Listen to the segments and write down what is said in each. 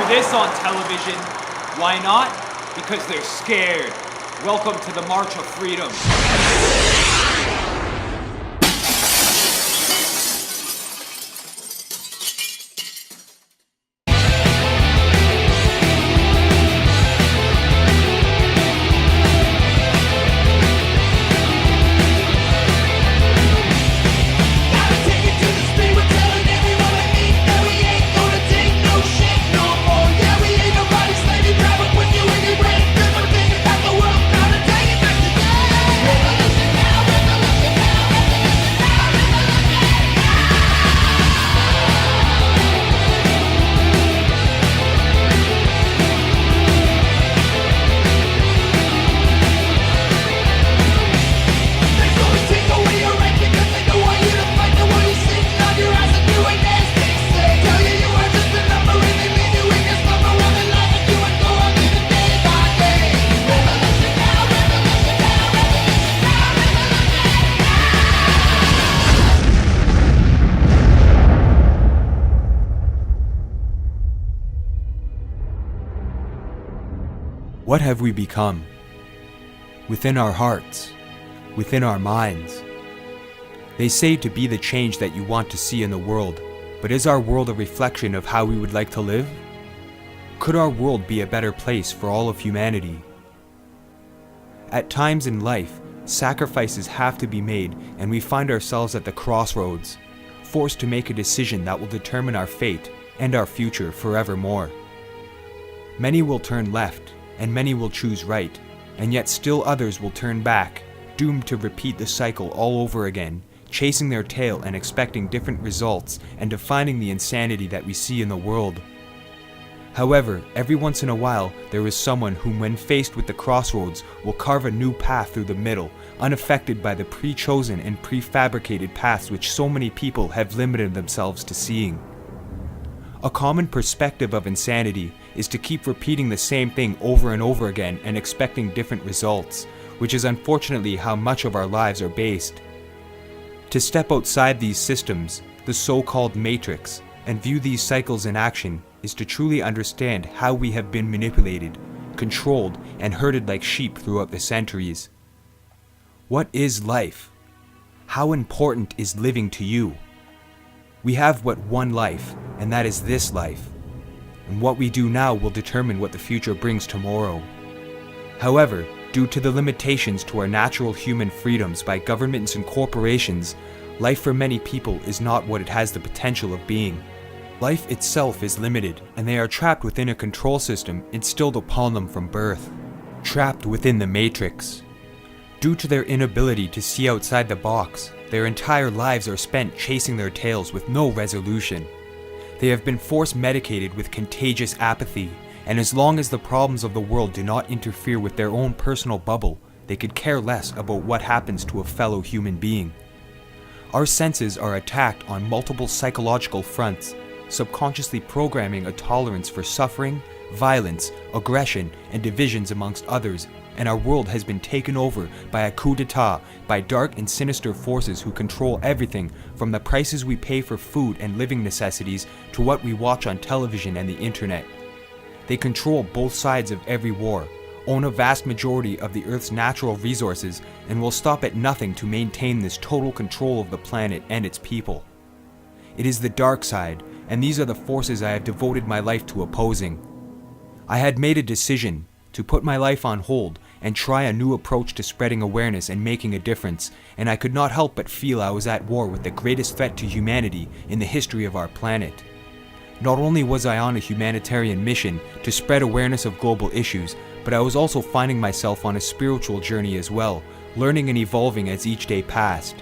this on television. Why not? Because they're scared. Welcome to the March of Freedom. What have we become? Within our hearts, within our minds. They say to be the change that you want to see in the world, but is our world a reflection of how we would like to live? Could our world be a better place for all of humanity? At times in life, sacrifices have to be made, and we find ourselves at the crossroads, forced to make a decision that will determine our fate and our future forevermore. Many will turn left, and many will choose right, and yet still others will turn back, doomed to repeat the cycle all over again, chasing their tail and expecting different results and defining the insanity that we see in the world. However, every once in a while, there is someone whom, when faced with the crossroads, will carve a new path through the middle, unaffected by the pre-chosen and prefabricated paths which so many people have limited themselves to seeing. A common perspective of insanity is to keep repeating the same thing over and over again and expecting different results, which is unfortunately how much of our lives are based. To step outside these systems, the so-called matrix, and view these cycles in action is to truly understand how we have been manipulated, controlled, and herded like sheep throughout the centuries. What is life? How important is living to you? We have but one life, and that is this life. And what we do now will determine what the future brings tomorrow. However, due to the limitations to our natural human freedoms by governments and corporations, life for many people is not what it has the potential of being. Life itself is limited, and they are trapped within a control system instilled upon them from birth. Trapped within the matrix. Due to their inability to see outside the box, their entire lives are spent chasing their tails with no resolution. They have been force medicated with contagious apathy, and as long as the problems of the world do not interfere with their own personal bubble, they could care less about what happens to a fellow human being. Our senses are attacked on multiple psychological fronts, subconsciously programming a tolerance for suffering, violence, aggression, and divisions amongst others, and our world has been taken over by a coup d'etat by dark and sinister forces who control everything from the prices we pay for food and living necessities to what we watch on television and the internet. They control both sides of every war, own a vast majority of the Earth's natural resources, and will stop at nothing to maintain this total control of the planet and its people. It is the dark side, and these are the forces I have devoted my life to opposing. I had made a decision to put my life on hold and try a new approach to spreading awareness and making a difference, and I could not help but feel I was at war with the greatest threat to humanity in the history of our planet. Not only was I on a humanitarian mission to spread awareness of global issues, but I was also finding myself on a spiritual journey as well, learning and evolving as each day passed.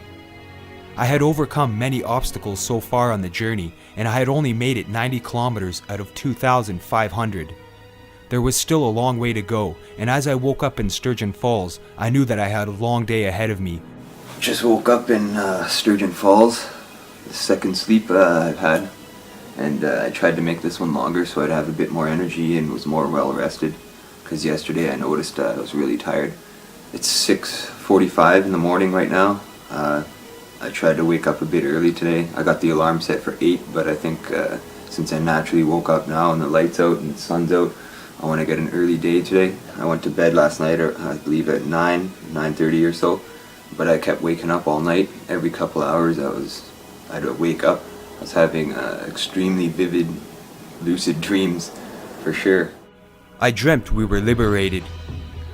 I had overcome many obstacles so far on the journey, and I had only made it 90 kilometers out of 2,500. There was still a long way to go, and as I woke up in Sturgeon Falls, I knew that I had a long day ahead of me. Just woke up in Sturgeon Falls, the second sleep I've had, and I tried to make this one longer so I'd have a bit more energy and was more well rested, because yesterday I noticed I was really tired. It's 6:45 in the morning right now. I tried to wake up a bit early today. I got the alarm set for 8, but I think since I naturally woke up now and the light's out and the sun's out, I want to get an early day today. I went to bed last night, I believe at 9:30 or so, but I kept waking up all night. Every couple of hours I'd wake up. I was having extremely vivid, lucid dreams, for sure. I dreamt we were liberated.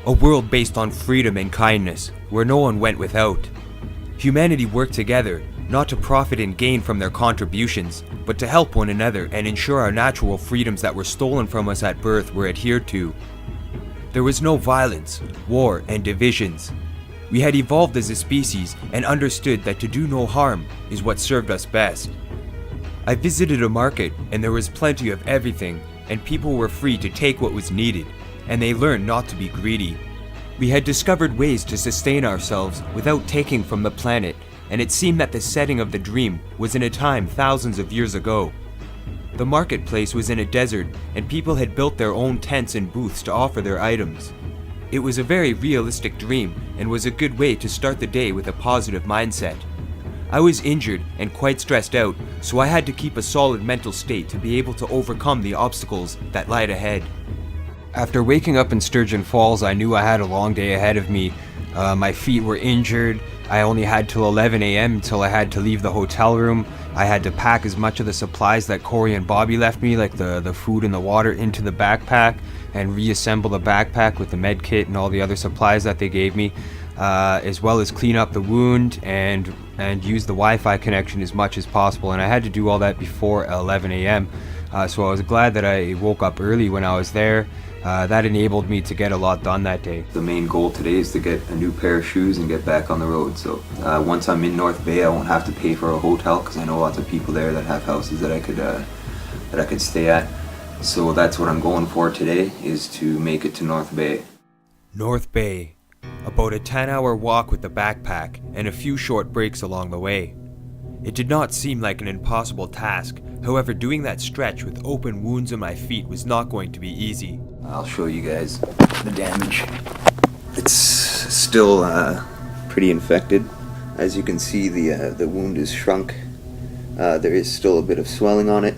A world based on freedom and kindness, where no one went without. Humanity worked together, not to profit and gain from their contributions, but to help one another and ensure our natural freedoms that were stolen from us at birth were adhered to. There was no violence, war, and divisions. We had evolved as a species and understood that to do no harm is what served us best. I visited a market and there was plenty of everything, and people were free to take what was needed, and they learned not to be greedy. We had discovered ways to sustain ourselves without taking from the planet, and it seemed that the setting of the dream was in a time thousands of years ago. The marketplace was in a desert, and people had built their own tents and booths to offer their items. It was a very realistic dream, and was a good way to start the day with a positive mindset. I was injured and quite stressed out, so I had to keep a solid mental state to be able to overcome the obstacles that lied ahead. After waking up in Sturgeon Falls, I knew I had a long day ahead of me. My feet were injured. I only had till 11 a.m. until I had to leave the hotel room. I had to pack as much of the supplies that Corey and Bobby left me, like the food and the water, into the backpack, and reassemble the backpack with the med kit and all the other supplies that they gave me, as well as clean up the wound and use the Wi-Fi connection as much as possible. And I had to do all that before 11 a.m. So I was glad that I woke up early when I was there. That enabled me to get a lot done that day. The main goal today is to get a new pair of shoes and get back on the road. So once I'm in North Bay, I won't have to pay for a hotel, because I know lots of people there that have houses that I could stay at. So that's what I'm going for today, is to make it to North Bay. North Bay. About a 10-hour walk with the backpack and a few short breaks along the way. It did not seem like an impossible task. However, doing that stretch with open wounds on my feet was not going to be easy. I'll show you guys the damage. It's still pretty infected. As you can see, the wound is shrunk. There is still a bit of swelling on it,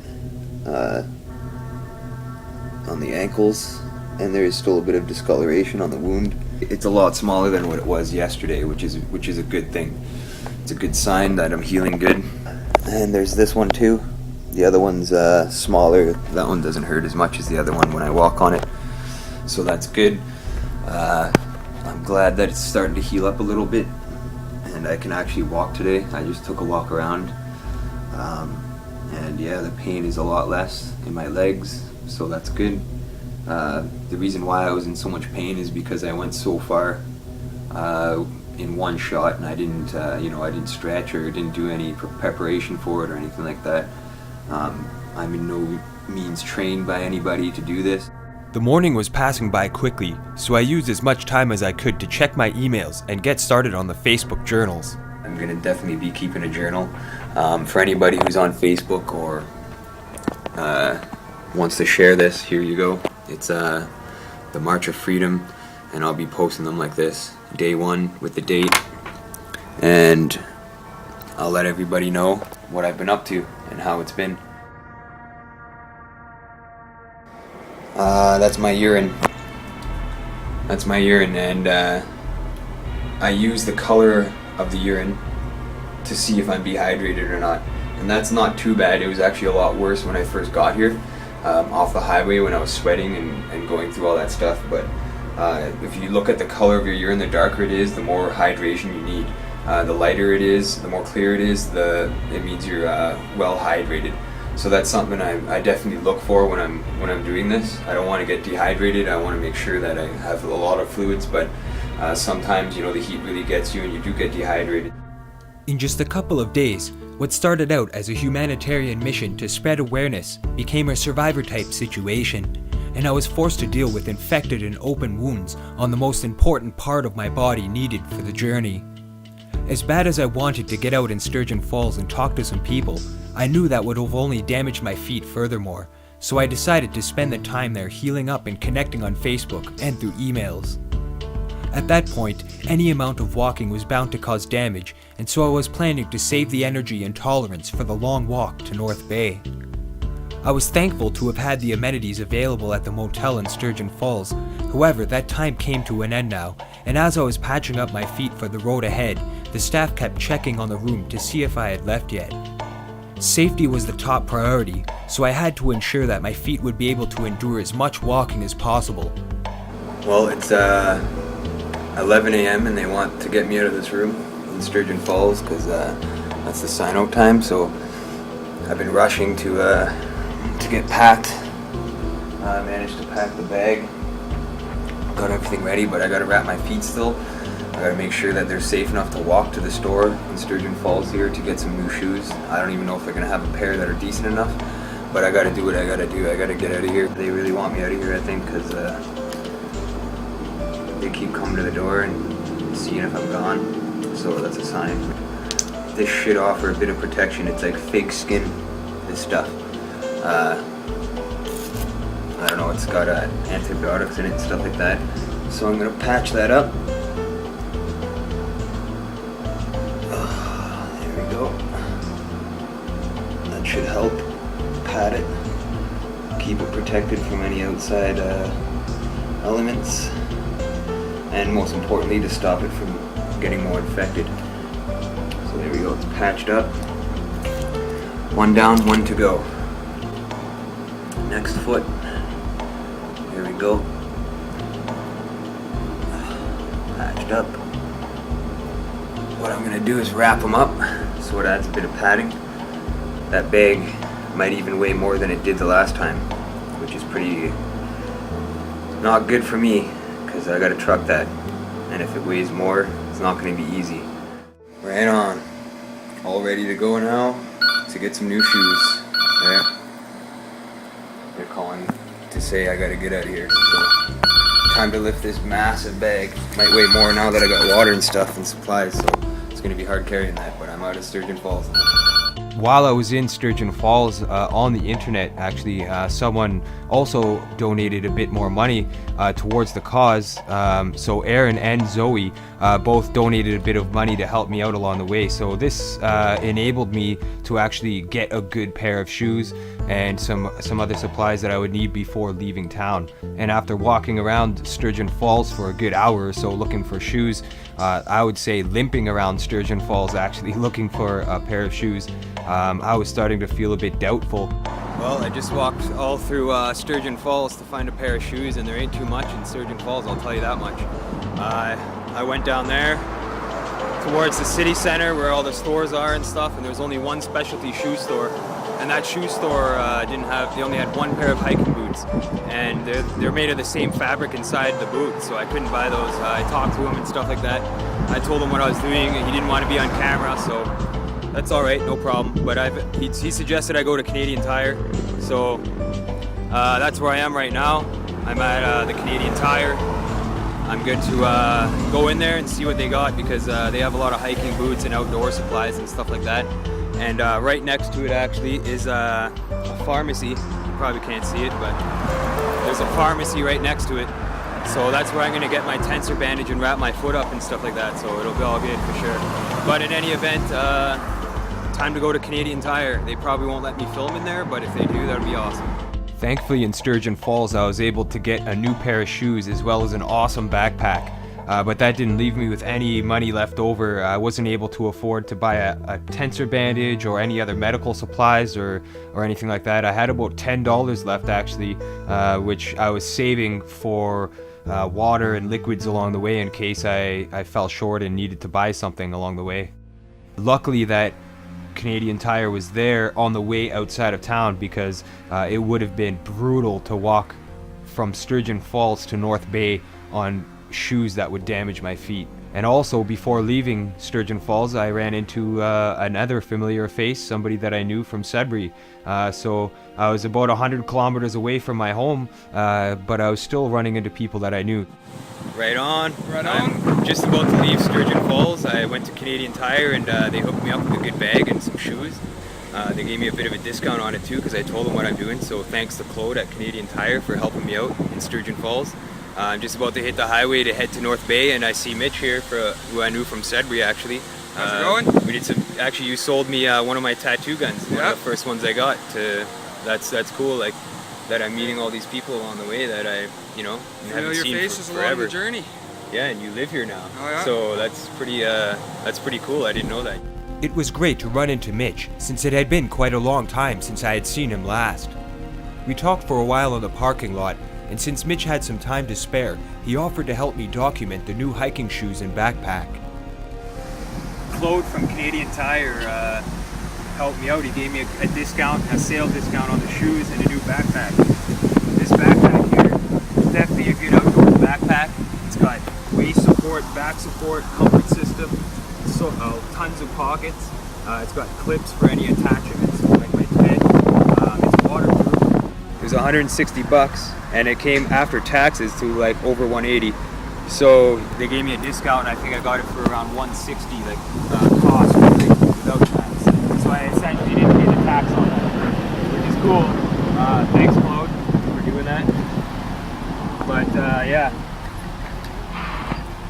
on the ankles, and there is still a bit of discoloration on the wound. It's a lot smaller than what it was yesterday, which is a good thing. It's a good sign that I'm healing good. And there's this one too. The other one's smaller. That one doesn't hurt as much as the other one when I walk on it, so that's good. I'm glad that it's starting to heal up a little bit, and I can actually walk today. I just took a walk around, and yeah, the pain is a lot less in my legs, so that's good. The reason why I was in so much pain is because I went so far in one shot, and I didn't stretch or didn't do any preparation for it or anything like that. I'm in no means trained by anybody to do this. The morning was passing by quickly, so I used as much time as I could to check my emails and get started on the Facebook journals. I'm gonna definitely be keeping a journal. For anybody who's on Facebook or wants to share this, here you go. It's the March of Freedom, and I'll be posting them like this. Day 1 with the date, and I'll let everybody know what I've been up to and how it's been. That's my urine. That's my urine, and I use the color of the urine to see if I'm dehydrated or not. And that's not too bad. It was actually a lot worse when I first got here, off the highway, when I was sweating and going through all that stuff. But if you look at the color of your urine, the darker it is, the more hydration you need. The lighter it is, the more clear it is, it means you're well hydrated. So that's something I definitely look for when I'm doing this. I don't want to get dehydrated. I want to make sure that I have a lot of fluids, but sometimes the heat really gets you and you do get dehydrated. In just a couple of days, what started out as a humanitarian mission to spread awareness became a survivor-type situation, and I was forced to deal with infected and open wounds on the most important part of my body needed for the journey. As bad as I wanted to get out in Sturgeon Falls and talk to some people, I knew that would have only damaged my feet furthermore, so I decided to spend the time there healing up and connecting on Facebook and through emails. At that point, any amount of walking was bound to cause damage, and so I was planning to save the energy and tolerance for the long walk to North Bay. I was thankful to have had the amenities available at the motel in Sturgeon Falls. However, that time came to an end now, and as I was patching up my feet for the road ahead, the staff kept checking on the room to see if I had left yet. Safety was the top priority, so I had to ensure that my feet would be able to endure as much walking as possible. Well, it's 11 a.m. and they want to get me out of this room in Sturgeon Falls because that's the sign-out time, so I've been rushing to get packed. I managed to pack the bag, got everything ready, but I gotta wrap my feet still. I gotta make sure that they're safe enough to walk to the store in Sturgeon Falls here to get some new shoes. I don't even know if they're gonna have a pair that are decent enough, but I gotta do what I gotta do. I gotta get out of here. They really want me out of here, I think, because they keep coming to the door and seeing if I'm gone, so that's a sign. This should offer a bit of protection. It's like fake skin, this stuff. I don't know, it's got antibiotics in it and stuff like that. So I'm gonna patch that up. There we go. That should help pat it, keep it protected from any outside elements, and most importantly to stop it from getting more infected. So there we go, it's patched up. One down, one to go. Next foot. Here we go. Patched up. What I'm gonna do is wrap them up so it adds a bit of padding. That bag might even weigh more than it did the last time, which is pretty not good for me because I gotta truck that, and if it weighs more, it's not gonna be easy. Right on. All ready to go now to get some new shoes. Yeah. They're calling to say I gotta get out of here. So time to lift this massive bag. Might weigh more now that I got water and stuff and supplies, so it's gonna be hard carrying that, but I'm out of Sturgeon Falls now. While I was in Sturgeon Falls, on the internet, actually, someone also donated a bit more money towards the cause. So Aaron and Zoe both donated a bit of money to help me out along the way. So this enabled me to actually get a good pair of shoes and some other supplies that I would need before leaving town. And after walking around Sturgeon Falls for a good hour or so looking for shoes, I would say limping around Sturgeon Falls actually looking for a pair of shoes, I was starting to feel a bit doubtful. Well, I just walked all through Sturgeon Falls to find a pair of shoes, and there ain't too much in Sturgeon Falls, I'll tell you that much. I went down there towards the city center where all the stores are and stuff, and there was only one specialty shoe store, and that shoe store they only had one pair of hiking boots, and they're made of the same fabric inside the boot, so I couldn't buy those. I talked to him and stuff like that. I told him what I was doing, and he didn't want to be on camera, so that's all right, no problem. But he suggested I go to Canadian Tire, so that's where I am right now. I'm at the Canadian Tire. I'm going to go in there and see what they got, because they have a lot of hiking boots and outdoor supplies and stuff like that. And right next to it actually is a pharmacy. You probably can't see it, but there's a pharmacy right next to it. So that's where I'm going to get my tensor bandage and wrap my foot up and stuff like that, so it'll be all good for sure. But in any event, time to go to Canadian Tire. They probably won't let me film in there, but if they do, that would be awesome. Thankfully in Sturgeon Falls, I was able to get a new pair of shoes as well as an awesome backpack. But that didn't leave me with any money left over. I wasn't able to afford to buy a tensor bandage or any other medical supplies or anything like that. I had about $10 left actually, which I was saving for water and liquids along the way in case I fell short and needed to buy something along the way. Luckily that Canadian Tire was there on the way outside of town, because it would have been brutal to walk from Sturgeon Falls to North Bay on shoes that would damage my feet. And also before leaving Sturgeon Falls, I ran into another familiar face, somebody that I knew from Sudbury. So I was about 100 kilometers away from my home, but I was still running into people that I knew. Right on. Right on. I'm just about to leave Sturgeon Falls. I went to Canadian Tire and they hooked me up with a good bag and some shoes. They gave me a bit of a discount on it too, because I told them what I'm doing. So thanks to Claude at Canadian Tire for helping me out in Sturgeon Falls. I'm just about to hit the highway to head to North Bay, and I see Mitch here, who I knew from Sudbury actually. How's it going? We did some. Actually, you sold me one of my tattoo guns. One of the first ones I got to that's cool. Like that I'm meeting all these people along the way that I haven't your seen faces for along forever. the journey. Yeah, and you live here now. Oh, yeah. So that's pretty cool. I didn't know that. It was great to run into Mitch, since it had been quite a long time since I had seen him last. We talked for a while in the parking lot, and since Mitch had some time to spare, he offered to help me document the new hiking shoes and backpack. Claude from Canadian Tire helped me out. He gave me a discount, a sale discount on the shoes and a new backpack. This backpack here is definitely a good outdoor backpack. It's got waist support, back support, comfort system, so tons of pockets. It's got clips for any attachments, like my tent. It's waterproof. It was $160, and it came after taxes to like over 180. So they gave me a discount, and I think I got it for around 160, like cost without tax. So I essentially didn't pay the tax on that, which is cool. Thanks, Claude, for doing that. But yeah.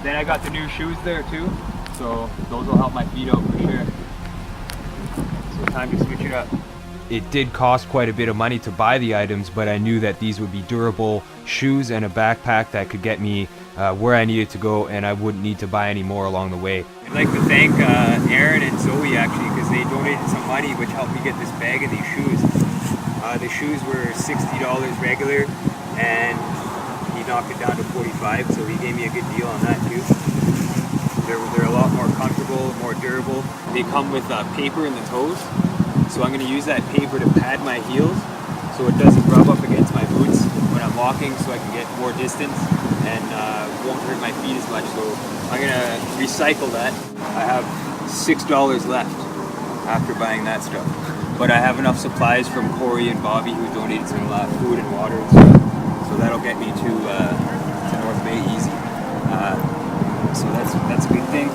Then I got the new shoes there too, so those will help my feet out for sure. So time to switch it up. It did cost quite a bit of money to buy the items, but I knew that these would be durable shoes and a backpack that could get me where I needed to go, and I wouldn't need to buy any more along the way. I'd like to thank Aaron and Zoe actually, because they donated some money which helped me get this bag and these shoes. The shoes were $60 regular, and he knocked it down to $45, so he gave me a good deal on that too. They're a lot more comfortable, more durable. They come with paper in the toes, so I'm going to use that paper to pad my heels so it doesn't rub up against my boots when I'm walking, so I can get more distance and won't hurt my feet as much. So I'm going to recycle that. I have $6 left after buying that stuff, but I have enough supplies from Corey and Bobby, who donated some food and water and stuff. So that'll get me to North Bay easy. So that's a good thing.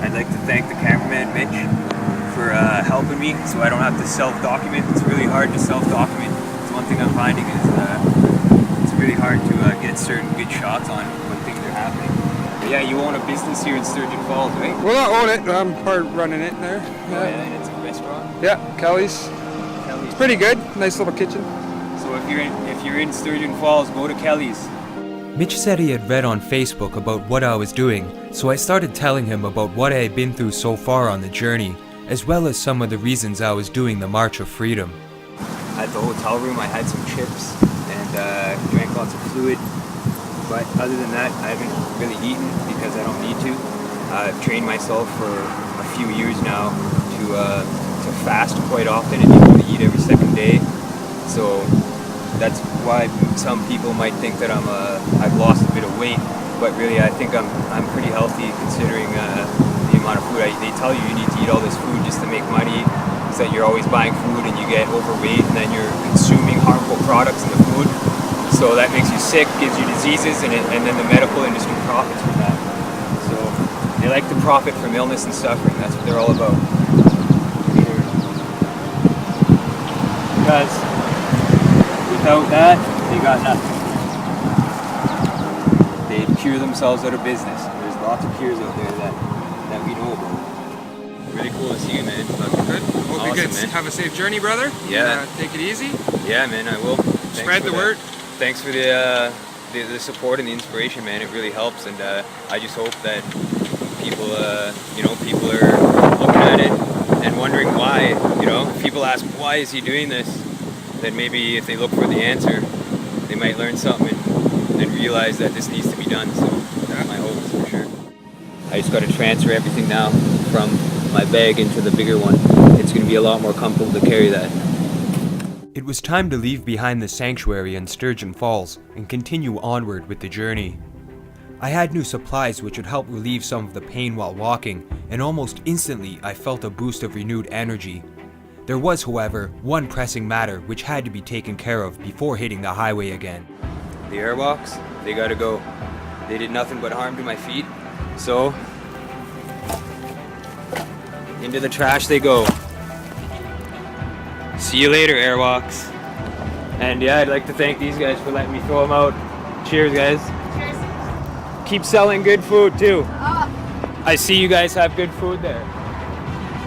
I'd like to thank the cameraman Mitch for helping me, so I don't have to self-document. It's really hard to self-document. It's one thing I'm finding is it's really hard to get certain good shots on when things are happening. But yeah, you own a business here in Sturgeon Falls, right? Well, I own it. I'm part running it there. Oh yeah, and it's a restaurant. Yeah, Kelly's. It's pretty good. Nice little kitchen. So if you're in Sturgeon Falls, go to Kelly's. Mitch said he had read on Facebook about what I was doing, so I started telling him about what I had been through so far on the journey, as well as some of the reasons I was doing the March of Freedom. At the hotel room, I had some chips and drank lots of fluid. But other than that, I haven't really eaten because I don't need to. I've trained myself for a few years now to fast quite often and to eat every second day. So that's why some people might think that I've lost a bit of weight, but really I think I'm pretty healthy considering the amount of food. They tell you need to eat all this food just to make money, so that you're always buying food and you get overweight, and then you're consuming harmful products in the food. So that makes you sick, gives you diseases, and then the medical industry profits from that. So they like to profit from illness and suffering. That's what they're all about. Because without that, they got nothing. They'd cure themselves out of business. There's lots of cures out there that we know about. Really cool to see you, man. Good. Hope Awesome, you get man. have a safe journey, brother. Yeah. Take it easy. Yeah, man, I will. Thanks Spread for the that. word. Thanks for the support and the inspiration, man. It really helps, and I just hope that people are looking at it and wondering why. If people ask why is he doing this, then maybe if they look for the answer, they might learn something and realize that this needs to be done. So that's my hopes for sure. I just got to transfer everything now from my bag into the bigger one. It's going to be a lot more comfortable to carry that. It was time to leave behind the sanctuary in Sturgeon Falls and continue onward with the journey. I had new supplies which would help relieve some of the pain while walking, and almost instantly I felt a boost of renewed energy. There was, however, one pressing matter which had to be taken care of before hitting the highway again. The airwalks, they gotta go. They did nothing but harm to my feet, so into the trash they go. See you later, airwalks. And yeah, I'd like to thank these guys for letting me throw them out. Cheers, guys. Cheers. Keep selling good food too. I see you guys have good food there.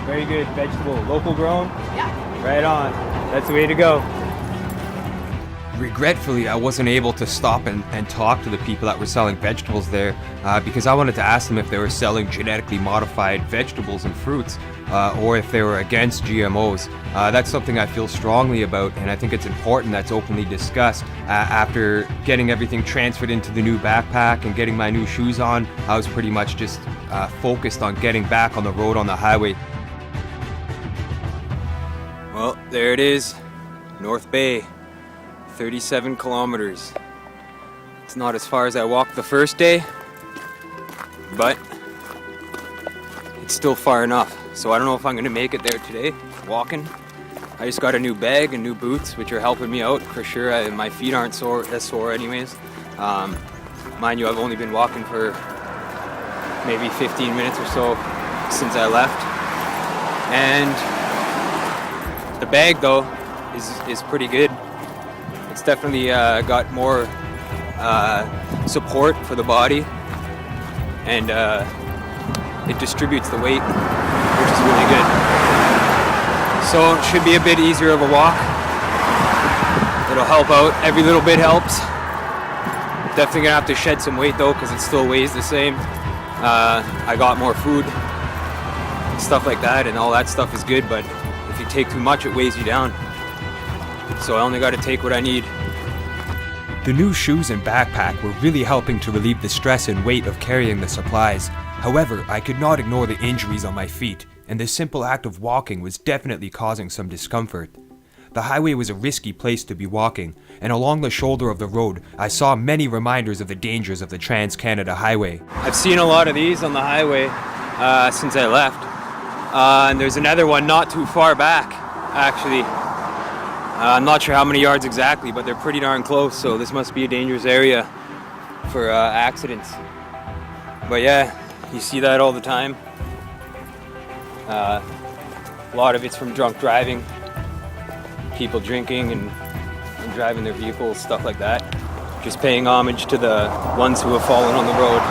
Very good vegetable, local grown. Yeah. Right on. That's the way to go. Regretfully, I wasn't able to stop and talk to the people that were selling vegetables there because I wanted to ask them if they were selling genetically modified vegetables and fruits or if they were against GMOs. That's something I feel strongly about, and I think it's important that's openly discussed. After getting everything transferred into the new backpack and getting my new shoes on, I was pretty much just focused on getting back on the road on the highway. Well, there it is, North Bay. 37 kilometers. It's not as far as I walked the first day, but it's still far enough. So I don't know if I'm gonna make it there today, walking. I just got a new bag and new boots, which are helping me out for sure. My feet aren't as sore anyways. Mind you, I've only been walking for maybe 15 minutes or so since I left. And the bag though is pretty good. It's definitely got more support for the body, and it distributes the weight, which is really good. So it should be a bit easier of a walk. It'll help out. Every little bit helps. Definitely gonna have to shed some weight though, because it still weighs the same. I got more food, stuff like that, and all that stuff is good, but if you take too much, it weighs you down. So I only got to take what I need. The new shoes and backpack were really helping to relieve the stress and weight of carrying the supplies. However, I could not ignore the injuries on my feet, and the simple act of walking was definitely causing some discomfort. The highway was a risky place to be walking, and along the shoulder of the road, I saw many reminders of the dangers of the Trans-Canada Highway. I've seen a lot of these on the highway since I left, and there's another one not too far back, actually. I'm not sure how many yards exactly, but they're pretty darn close, so this must be a dangerous area for accidents. But yeah, you see that all the time. A lot of it's from drunk driving, people drinking and driving their vehicles, stuff like that. Just paying homage to the ones who have fallen on the road.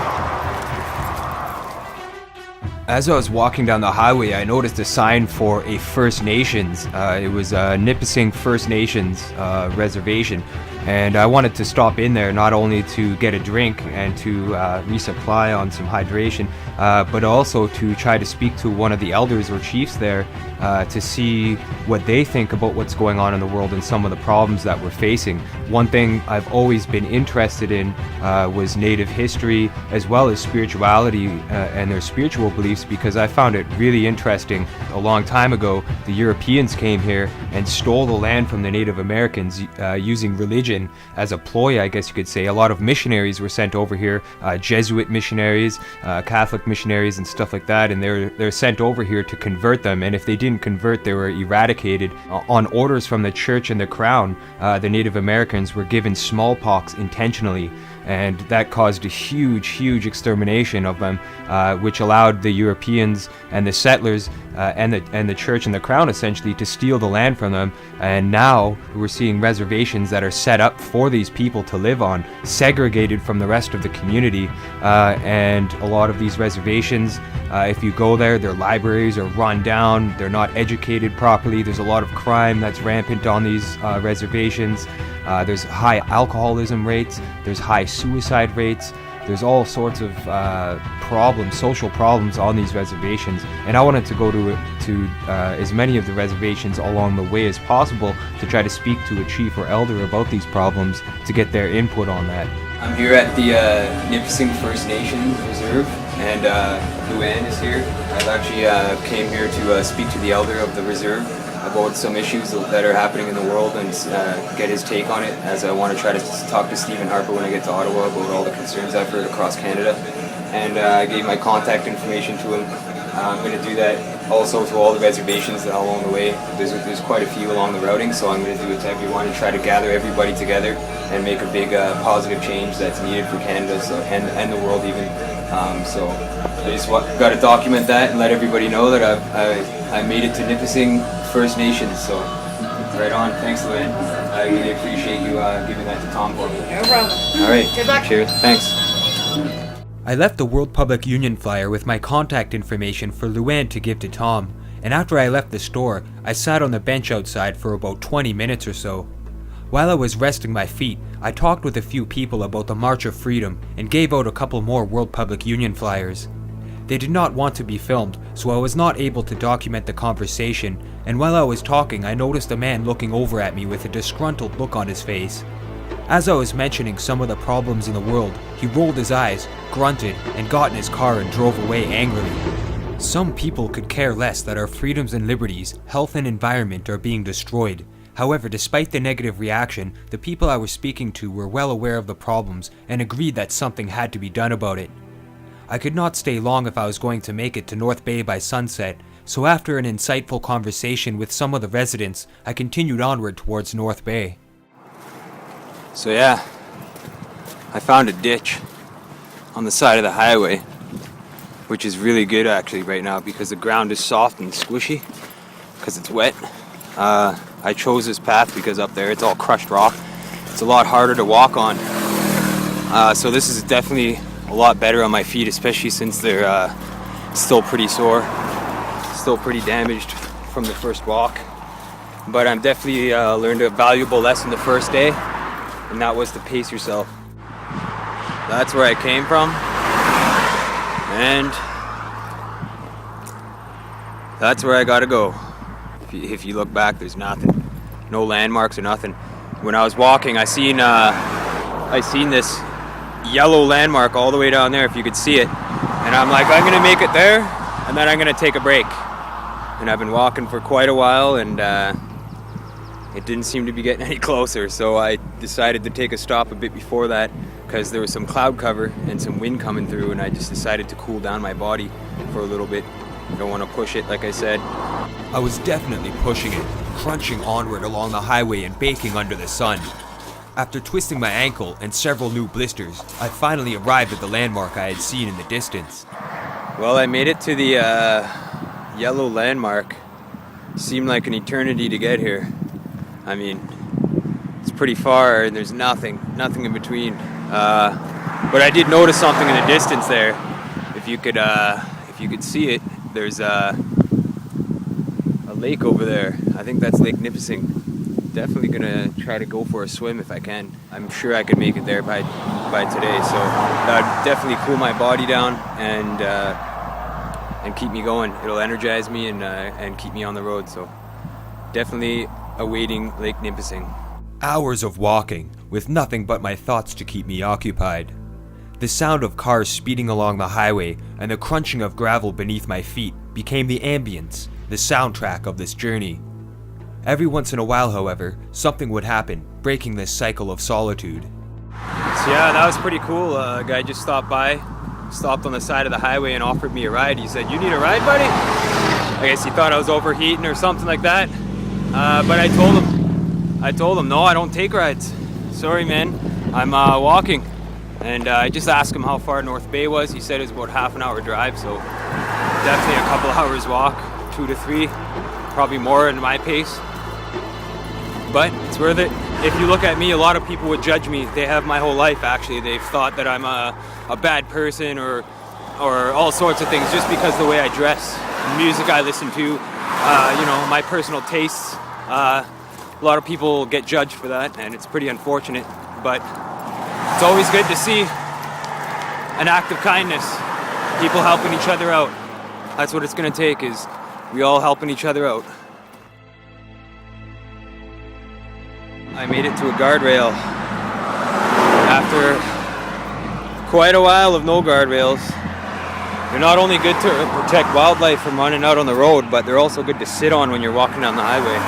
As I was walking down the highway, I noticed a sign for a First Nations. It was a Nipissing First Nations reservation, and I wanted to stop in there not only to get a drink and to resupply on some hydration, but also to try to speak to one of the elders or chiefs there to see what they think about what's going on in the world and some of the problems that we're facing. One thing I've always been interested in was Native history as well as spirituality and their spiritual beliefs, because I found it really interesting. A long time ago, the Europeans came here and stole the land from the Native Americans using religion as a ploy, I guess you could say. A lot of missionaries were sent over here, Jesuit missionaries, Catholic missionaries and stuff like that, and they're sent over here to convert them, and if they didn't convert, they were eradicated. On orders from the church and the crown, the Native Americans were given smallpox intentionally, and that caused a huge extermination of them, which allowed the Europeans and the settlers and the church and the crown essentially to steal the land from them. And now we're seeing reservations that are set up for these people to live on, segregated from the rest of the community. And a lot of these reservations, if you go there, their libraries are run down, they're not educated properly, there's a lot of crime that's rampant on these reservations. There's high alcoholism rates, there's high suicide rates, there's all sorts of problems, social problems on these reservations, and I wanted to go to as many of the reservations along the way as possible to try to speak to a chief or elder about these problems to get their input on that. I'm here at the Nipissing First Nations Reserve, and Luann is here. I've actually came here to speak to the elder of the reserve about some issues that are happening in the world and get his take on it, as I want to try to talk to Stephen Harper when I get to Ottawa about all the concerns I've heard across Canada. And I gave my contact information to him. I'm going to do that also to all the reservations along the way. There's quite a few along the routing, so I'm going to do it to everyone and try to gather everybody together and make a big positive change that's needed for Canada and the world even. So I just got to document that and let everybody know that I made it to Nipissing First Nations. So right on. Thanks, Luann. I really appreciate you giving that to Tom for me. No problem. All right. Good luck. Cheers. Thanks. I left the World Public Union flyer with my contact information for Luann to give to Tom, and after I left the store, I sat on the bench outside for about 20 minutes or so. While I was resting my feet, I talked with a few people about the March of Freedom and gave out a couple more World Public Union flyers. They did not want to be filmed, so I was not able to document the conversation, and while I was talking, I noticed a man looking over at me with a disgruntled look on his face. As I was mentioning some of the problems in the world, he rolled his eyes, grunted, and got in his car and drove away angrily. Some people could care less that our freedoms and liberties, health and environment are being destroyed. However, despite the negative reaction, the people I was speaking to were well aware of the problems and agreed that something had to be done about it. I could not stay long if I was going to make it to North Bay by sunset, so after an insightful conversation with some of the residents, I continued onward towards North Bay. So yeah, I found a ditch on the side of the highway, which is really good actually right now because the ground is soft and squishy because it's wet. I chose this path because up there it's all crushed rock. It's a lot harder to walk on. So this is definitely a lot better on my feet, especially since they're still pretty sore, still pretty damaged from the first walk. But I'm definitely learned a valuable lesson the first day, and that was to pace yourself. That's where I came from, and that's where I gotta go. If you look back, there's nothing, no landmarks or nothing. When I was walking, I seen this yellow landmark all the way down there, if you could see it, and I'm like, I'm gonna make it there, and then I'm gonna take a break. And I've been walking for quite a while, and it didn't seem to be getting any closer, so I decided to take a stop a bit before that because there was some cloud cover and some wind coming through, and I just decided to cool down my body for a little bit. I don't want to push it, like I said. I was definitely pushing it, crunching onward along the highway and baking under the sun. After twisting my ankle and several new blisters, I finally arrived at the landmark I had seen in the distance. Well, I made it to the yellow landmark. Seemed like an eternity to get here. I mean, it's pretty far and there's nothing in between. But I did notice something in the distance there. If you could see it, there's a lake over there. I think that's Lake Nipissing. Definitely gonna try to go for a swim if I can. I'm sure I could make it there by today, so that would definitely cool my body down and keep me going. It'll energize me and keep me on the road, so definitely awaiting Lake Nipissing. Hours of walking, with nothing but my thoughts to keep me occupied. The sound of cars speeding along the highway and the crunching of gravel beneath my feet became the ambience, the soundtrack of this journey. Every once in a while, however, something would happen, breaking this cycle of solitude. So yeah, that was pretty cool. A guy just stopped on the side of the highway and offered me a ride. He said, "You need a ride, buddy?" I guess he thought I was overheating or something like that. But I told him, no, I don't take rides. Sorry, man, I'm walking. And I just asked him how far North Bay was. He said it was about half an hour drive, so definitely a couple hours walk, 2 to 3, probably more in my pace. But it's worth it. If you look at me, a lot of people would judge me. They have my whole life, actually. They've thought that I'm a bad person or all sorts of things just because of the way I dress, the music I listen to, my personal tastes. A lot of people get judged for that, and it's pretty unfortunate. But it's always good to see an act of kindness, people helping each other out. That's what it's going to take, is we all helping each other out. I made it to a guardrail after quite a while of no guardrails. They're not only good to protect wildlife from running out on the road, but they're also good to sit on when you're walking down the highway.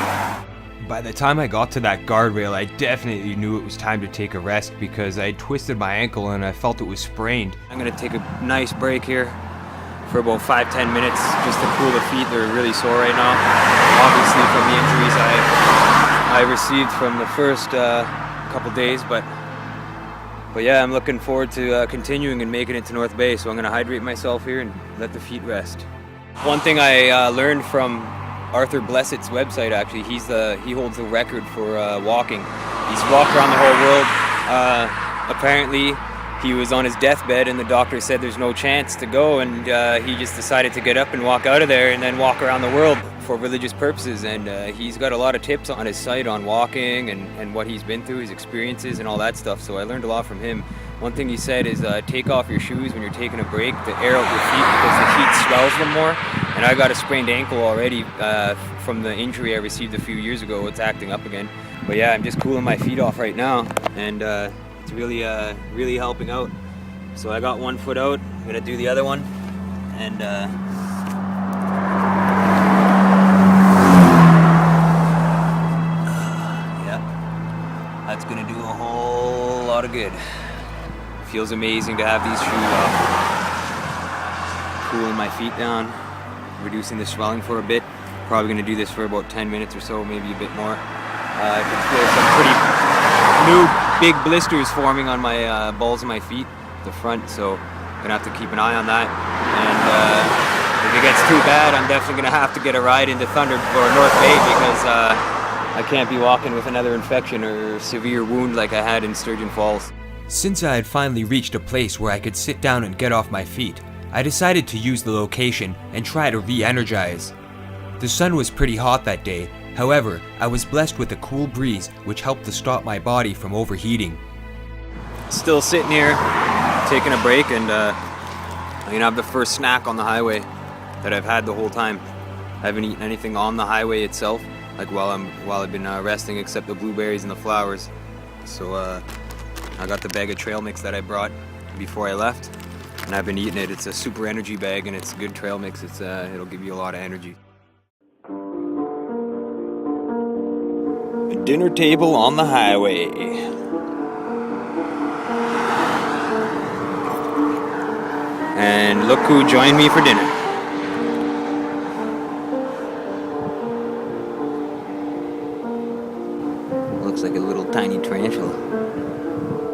By the time I got to that guardrail, I definitely knew it was time to take a rest because I twisted my ankle and I felt it was sprained. I'm going to take a nice break here for about 5-10 minutes just to cool the feet. They're really sore right now, obviously from the injuries I received from the first couple days, but yeah, I'm looking forward to continuing and making it to North Bay, so I'm going to hydrate myself here and let the feet rest. One thing I learned from Arthur Blessett's website, actually, he holds the record for walking. He's walked around the whole world. Apparently, he was on his deathbed and the doctor said there's no chance to go, and he just decided to get up and walk out of there and then walk around the world for religious purposes. And he's got a lot of tips on his site on walking and what he's been through, his experiences and all that stuff. So I learned a lot from him. One thing he said is take off your shoes when you're taking a break to air out your feet because the heat swells them more. And I got a sprained ankle already from the injury I received a few years ago. It's acting up again. But yeah, I'm just cooling my feet off right now, and it's really really helping out. So I got one foot out, I'm gonna do the other one, and yeah, that's gonna do a whole lot of good. Feels amazing to have these shoes off. Cooling my feet down, reducing the swelling for a bit. Probably gonna do this for about 10 minutes or so, maybe a bit more. I can feel some pretty new big blisters forming on my balls of my feet, the front, so I'm gonna have to keep an eye on that. And if it gets too bad, I'm definitely gonna have to get a ride into Thunder or North Bay because I can't be walking with another infection or severe wound like I had in Sturgeon Falls. Since I had finally reached a place where I could sit down and get off my feet, I decided to use the location and try to re-energize. The sun was pretty hot that day. However, I was blessed with a cool breeze which helped to stop my body from overheating. Still sitting here, taking a break, and I'm gonna have the first snack on the highway that I've had the whole time. I haven't eaten anything on the highway itself, like while I've been resting, except the blueberries and the flowers. So I got the bag of trail mix that I brought before I left, and I've been eating it. It's a super energy bag, and it's good trail mix. It'll give you a lot of energy. A dinner table on the highway. And look who joined me for dinner. Looks like a little tiny tarantula.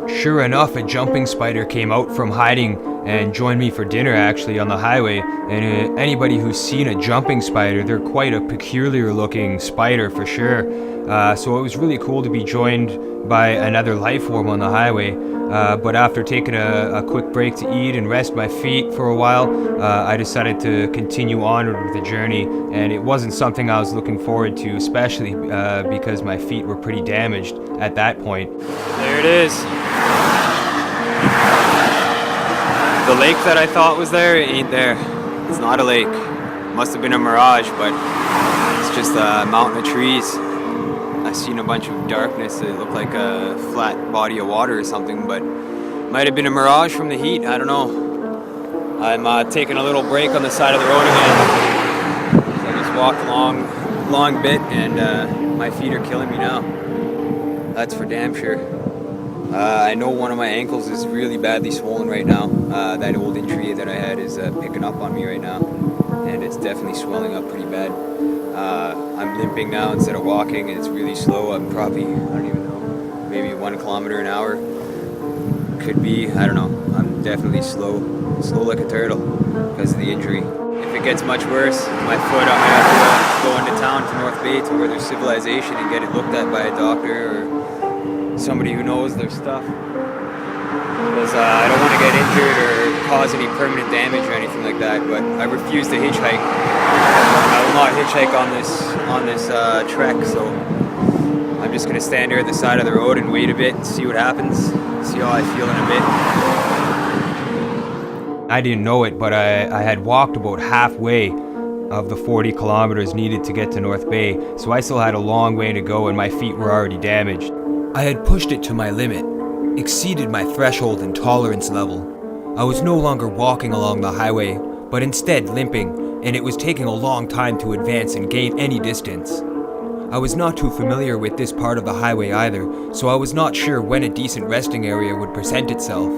Sure enough, a jumping spider came out from hiding and joined me for dinner actually on the highway. And anybody who's seen a jumping spider, they're quite a peculiar looking spider for sure. So it was really cool to be joined by another life form on the highway. But after taking a quick break to eat and rest my feet for a while, I decided to continue onward with the journey. And it wasn't something I was looking forward to, especially because my feet were pretty damaged at that point. There it is. The lake that I thought was there ain't there. It's not a lake. Must have been a mirage, but it's just a mountain of trees. I seen a bunch of darkness. It looked like a flat body of water or something, but might have been a mirage from the heat. I don't know. I'm taking a little break on the side of the road again. So I just walked a long bit, and my feet are killing me now. That's for damn sure. I know one of my ankles is really badly swollen right now. That old injury that I had is picking up on me right now, and it's definitely swelling up pretty bad. I'm limping now instead of walking, and it's really slow. I'm probably, I don't even know, maybe 1 kilometer an hour. Could be, I don't know. I'm definitely slow like a turtle because of the injury. If it gets much worse, my foot, I'm gonna have to go into town to North Bay to where there's civilization and get it looked at by a doctor or somebody who knows their stuff. Because I don't want to get injured or cause any permanent damage or anything like that, but I refuse to hitchhike. I will not hitchhike on this trek, so I'm just going to stand here at the side of the road and wait a bit and see what happens, see how I feel in a bit. I didn't know it, but I had walked about halfway of the 40 kilometers needed to get to North Bay, so I still had a long way to go and my feet were already damaged. I had pushed it to my limit, exceeded my threshold and tolerance level. I was no longer walking along the highway, but instead limping, and it was taking a long time to advance and gain any distance. I was not too familiar with this part of the highway either, so I was not sure when a decent resting area would present itself.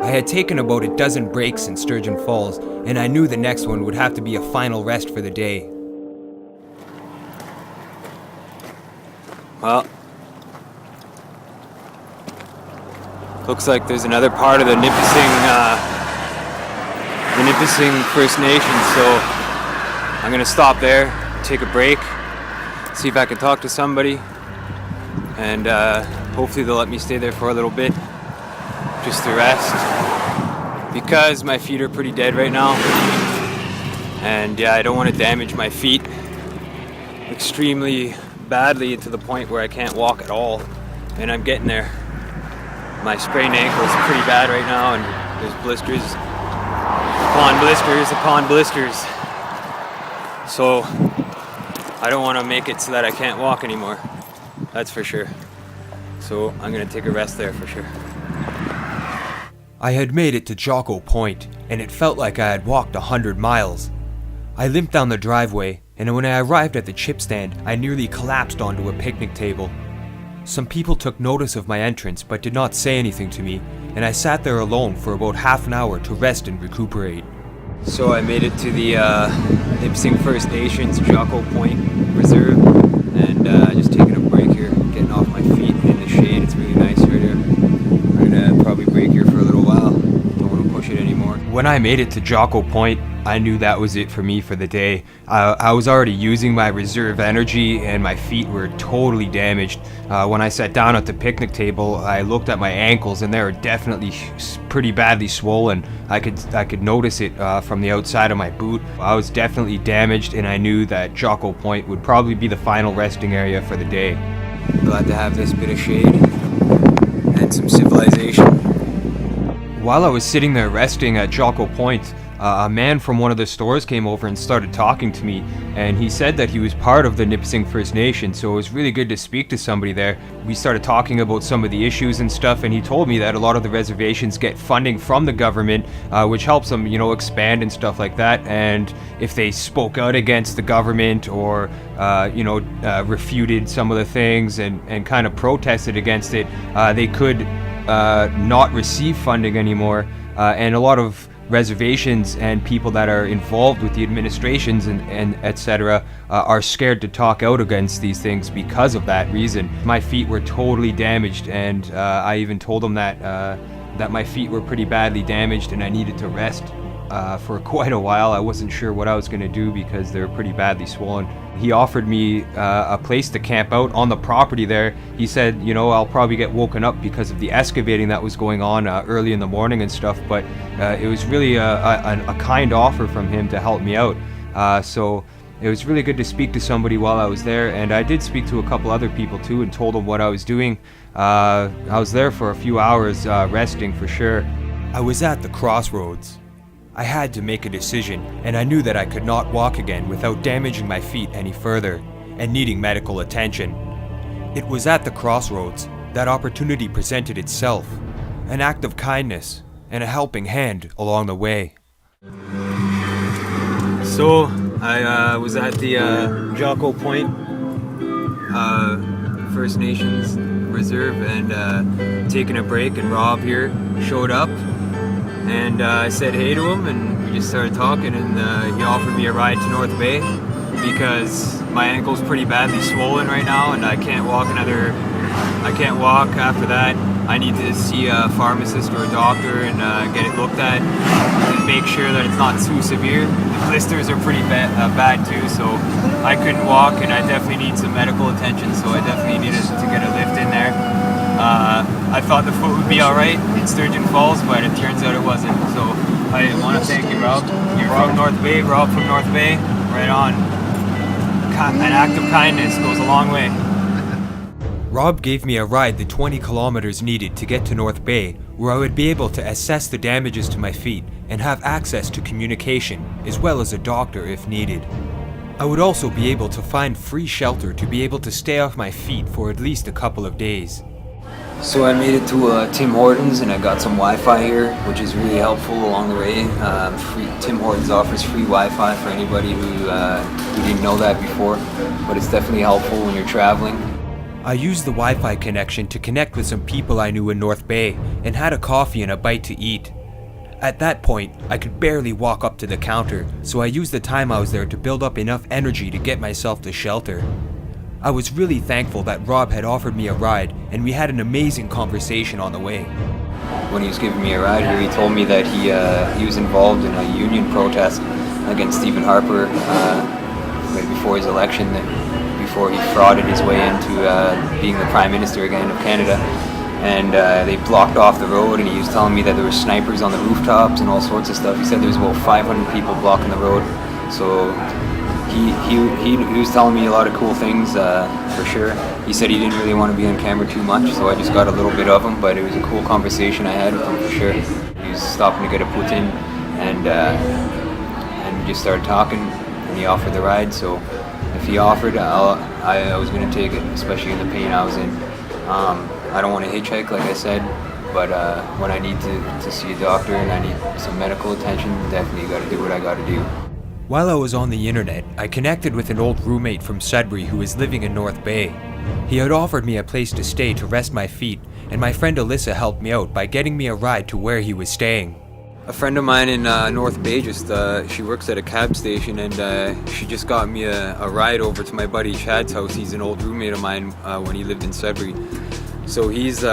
I had taken about a dozen breaks in Sturgeon Falls, and I knew the next one would have to be a final rest for the day. Well, looks like there's another part of the Nipissing First Nation, so I'm gonna stop there, take a break, see if I can talk to somebody, and hopefully they'll let me stay there for a little bit. just to rest, because my feet are pretty dead right now, and yeah, I don't want to damage my feet extremely badly to the point where I can't walk at all, and I'm getting there. My sprained ankle is pretty bad right now, and there's blisters upon blisters upon blisters, so I don't want to make it so that I can't walk anymore, that's for sure. So I'm going to take a rest there for sure. I had made it to Jocko Point, and it felt like I had walked 100 miles. I limped down the driveway, and when I arrived at the chip stand, I nearly collapsed onto a picnic table. Some people took notice of my entrance but did not say anything to me, and I sat there alone for about half an hour to rest and recuperate. So I made it to the Nipissing First Nations Jocko Point Reserve, and just taking a break here, getting off my feet in the shade. It's really nice right here. We're gonna probably break here for a little while. Don't want to push it anymore. When I made it to Jocko Point, I knew that was it for me for the day. I was already using my reserve energy, and my feet were totally damaged. When I sat down at the picnic table, I looked at my ankles, and they were definitely pretty badly swollen. I could notice it from the outside of my boot. I was definitely damaged, and I knew that Jocko Point would probably be the final resting area for the day. Glad to have this bit of shade and some civilization. While I was sitting there resting at Jocko Point, a man from one of the stores came over and started talking to me, and he said that he was part of the Nipissing First Nation, so it was really good to speak to somebody there. We started talking about some of the issues and stuff, and he told me that a lot of the reservations get funding from the government, which helps them, expand and stuff like that, and if they spoke out against the government or, refuted some of the things and kind of protested against it, they could not receive funding anymore, and a lot of reservations and people that are involved with the administrations and etc. Are scared to talk out against these things because of that reason. My feet were totally damaged, and I even told them that my feet were pretty badly damaged and I needed to rest for quite a while. I wasn't sure what I was going to do because they were pretty badly swollen. He offered me a place to camp out on the property there. He said, I'll probably get woken up because of the excavating that was going on early in the morning and stuff, but it was really a kind offer from him to help me out. So it was really good to speak to somebody while I was there, and I did speak to a couple other people too and told them what I was doing. I was there for a few hours resting for sure. I was at the Crossroads. I had to make a decision, and I knew that I could not walk again without damaging my feet any further and needing medical attention. It was at the Crossroads that opportunity presented itself, an act of kindness and a helping hand along the way. So I was at the Jocko Point First Nations Reserve and taking a break, and Rob here showed up. And I said hey to him, and we just started talking, and he offered me a ride to North Bay because my ankle's pretty badly swollen right now, and I can't walk after that. I need to see a pharmacist or a doctor and get it looked at and make sure that it's not too severe. The blisters are pretty bad too, so I couldn't walk, and I definitely need some medical attention, so I definitely needed to get a lift in there. I thought the foot would be alright in Sturgeon Falls, but it turns out it wasn't. So I want to thank you, Rob. You're from North Bay, Rob from North Bay. Right on. An act of kindness goes a long way. Rob gave me a ride the 20 kilometers needed to get to North Bay, where I would be able to assess the damages to my feet and have access to communication, as well as a doctor if needed. I would also be able to find free shelter to be able to stay off my feet for at least a couple of days. So I made it to Tim Hortons, and I got some Wi-Fi here, which is really helpful along the way. Tim Hortons offers free Wi-Fi for anybody who didn't know that before, but it's definitely helpful when you're traveling. I used the Wi-Fi connection to connect with some people I knew in North Bay and had a coffee and a bite to eat. At that point, I could barely walk up to the counter, so I used the time I was there to build up enough energy to get myself to shelter. I was really thankful that Rob had offered me a ride, and we had an amazing conversation on the way. When he was giving me a ride here, he told me that he was involved in a union protest against Stephen Harper right before his election, before he frauded his way into being the Prime Minister again of Canada. and they blocked off the road, and he was telling me that there were snipers on the rooftops and all sorts of stuff. He said there was about 500 people blocking the road, so he was telling me a lot of cool things, for sure. He said he didn't really want to be on camera too much, so I just got a little bit of him, but it was a cool conversation I had with him, for sure. He was stopping to get a Putin, and we just started talking, and he offered the ride, so if he offered, I was going to take it, especially in the pain I was in. I don't want to hitchhike, like I said, but when I need to see a doctor and I need some medical attention, definitely got to do what I got to do. While I was on the internet, I connected with an old roommate from Sudbury who was living in North Bay. He had offered me a place to stay to rest my feet, and my friend Alyssa helped me out by getting me a ride to where he was staying. A friend of mine in North Bay she works at a cab station, and she just got me a ride over to my buddy Chad's house. He's an old roommate of mine when he lived in Sudbury. So he's